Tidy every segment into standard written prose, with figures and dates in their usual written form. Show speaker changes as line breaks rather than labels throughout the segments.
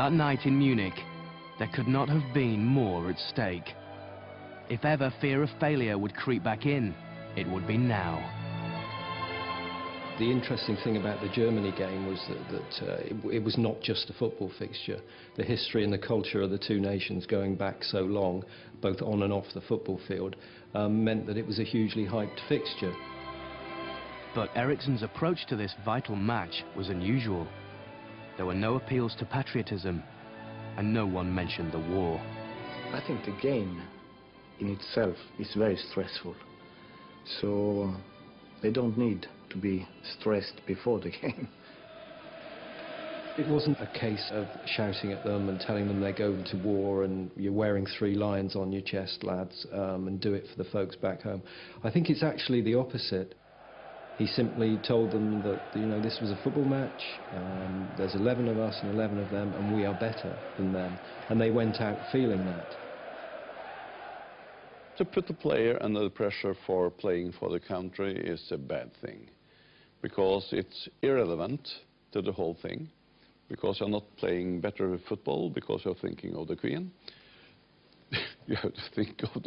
that night in Munich, there could not have been more at stake. If ever fear of failure would creep back in, it would be now.
The interesting thing about the Germany game was that it was not just a football fixture. The history and the culture of the two nations going back so long, both on and off the football field, meant that it was a hugely hyped fixture.
But Eriksson's approach to this vital match was unusual. There were no appeals to patriotism, and no one mentioned the war.
I think the game in itself is very stressful, so they don't need to be stressed before the game.
It wasn't a case of shouting at them and telling them they're going to war and you're wearing 3 lions on your chest, lads, and do it for the folks back home. I think it's actually the opposite. He simply told them that, you know, this was a football match, there's 11 of us and 11 of them, and we are better than them. And they went out feeling that.
To put the player under the pressure for playing for the country is a bad thing, because it's irrelevant to the whole thing, because you're not playing better football because you're thinking of the Queen. You have to think of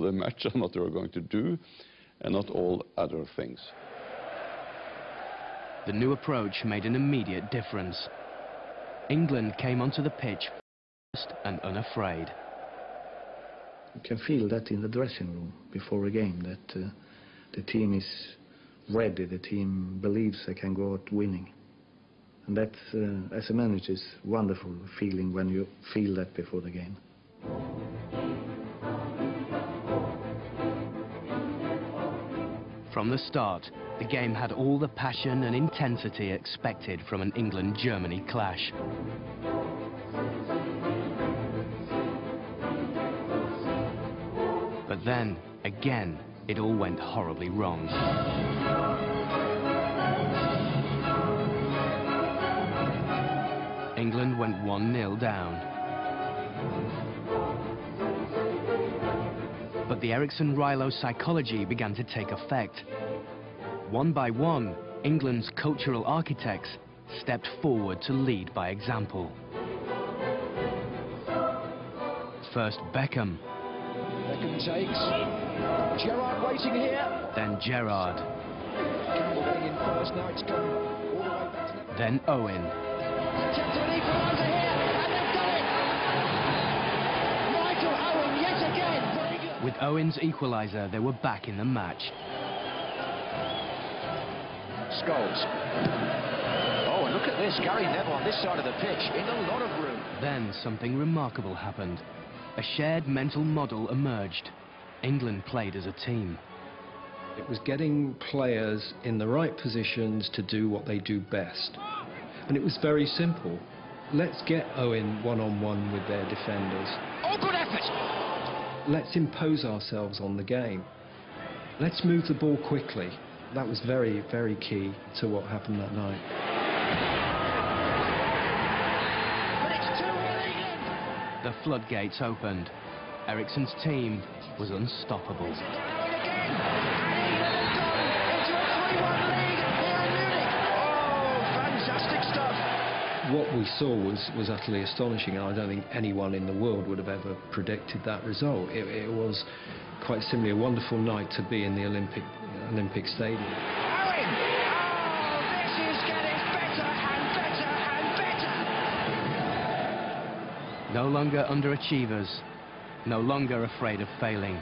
the match and what you're going to do, and not all other things.
The new approach made an immediate difference. England came onto the pitch focused and unafraid.
You can feel that in the dressing room before a game, that the team is ready, the team believes they can go out winning. And that, as a manager, is a wonderful feeling when you feel that before the game.
From the start, the game had all the passion and intensity expected from an England-Germany clash. But then, again, it all went horribly wrong. England went 1-0 down. But the Eriksson-Rylo psychology began to take effect. One by one, England's cultural architects stepped forward to lead by example. First Beckham.
Beckham takes. Gerrard waiting here.
Then Gerrard.
Campbell getting in first. Now it's come all the way back to the...
Then Owen.
Attempt to an equaliser here, and they've done it. Michael Owen yet again. Very good.
With Owen's equaliser, they were back in the match.
Scholes. Oh, and look at this. Gary Neville on this side of the pitch in a lot of room.
Then something remarkable happened. A shared mental model emerged. England played as a team.
It was getting players in the right positions to do what they do best. And it was very simple. Let's get Owen one-on-one with their defenders.
Oh, good effort!
Let's impose ourselves on the game. Let's move the ball quickly. That was very, very key to what happened that night.
But it's 2-1 England!
The floodgates opened. Eriksson's team was unstoppable.
Owen again! And England gone into a 3-1 lead here in Munich! Oh, fantastic stuff!
What we saw was utterly astonishing, and I don't think anyone in the world would have ever predicted that result. It was quite simply a wonderful night to be in the Olympic Stadium.
Owen! Oh, this is getting better and better and better!
No longer underachievers, no longer afraid of failing.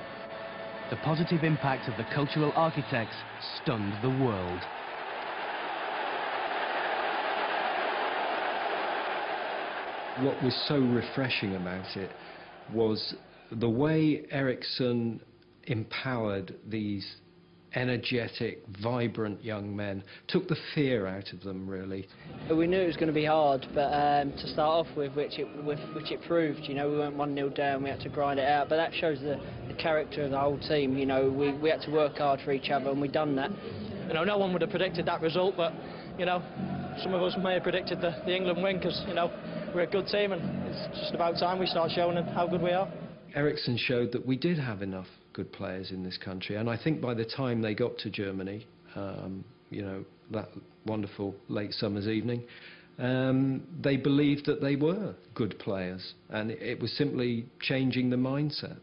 The positive impact of the cultural architects stunned the world.
What was so refreshing about it was the way Eriksson empowered these energetic, vibrant young men, took the fear out of them, really.
We knew it was going to be hard, but to start off with, which it proved. You know, we went 1-0 down, we had to grind it out, but that shows the character of the whole team. You know, we had to work hard for each other, and we done that.
You know, no one would have predicted that result, but, you know, some of us may have predicted the England win, because, you know, we're a good team, and it's just about time we start showing them how good we are.
Eriksson showed that we did have enough good players in this country, and I think by the time they got to Germany, you know, that wonderful late summer's evening, they believed that they were good players, and it was simply changing the mindset.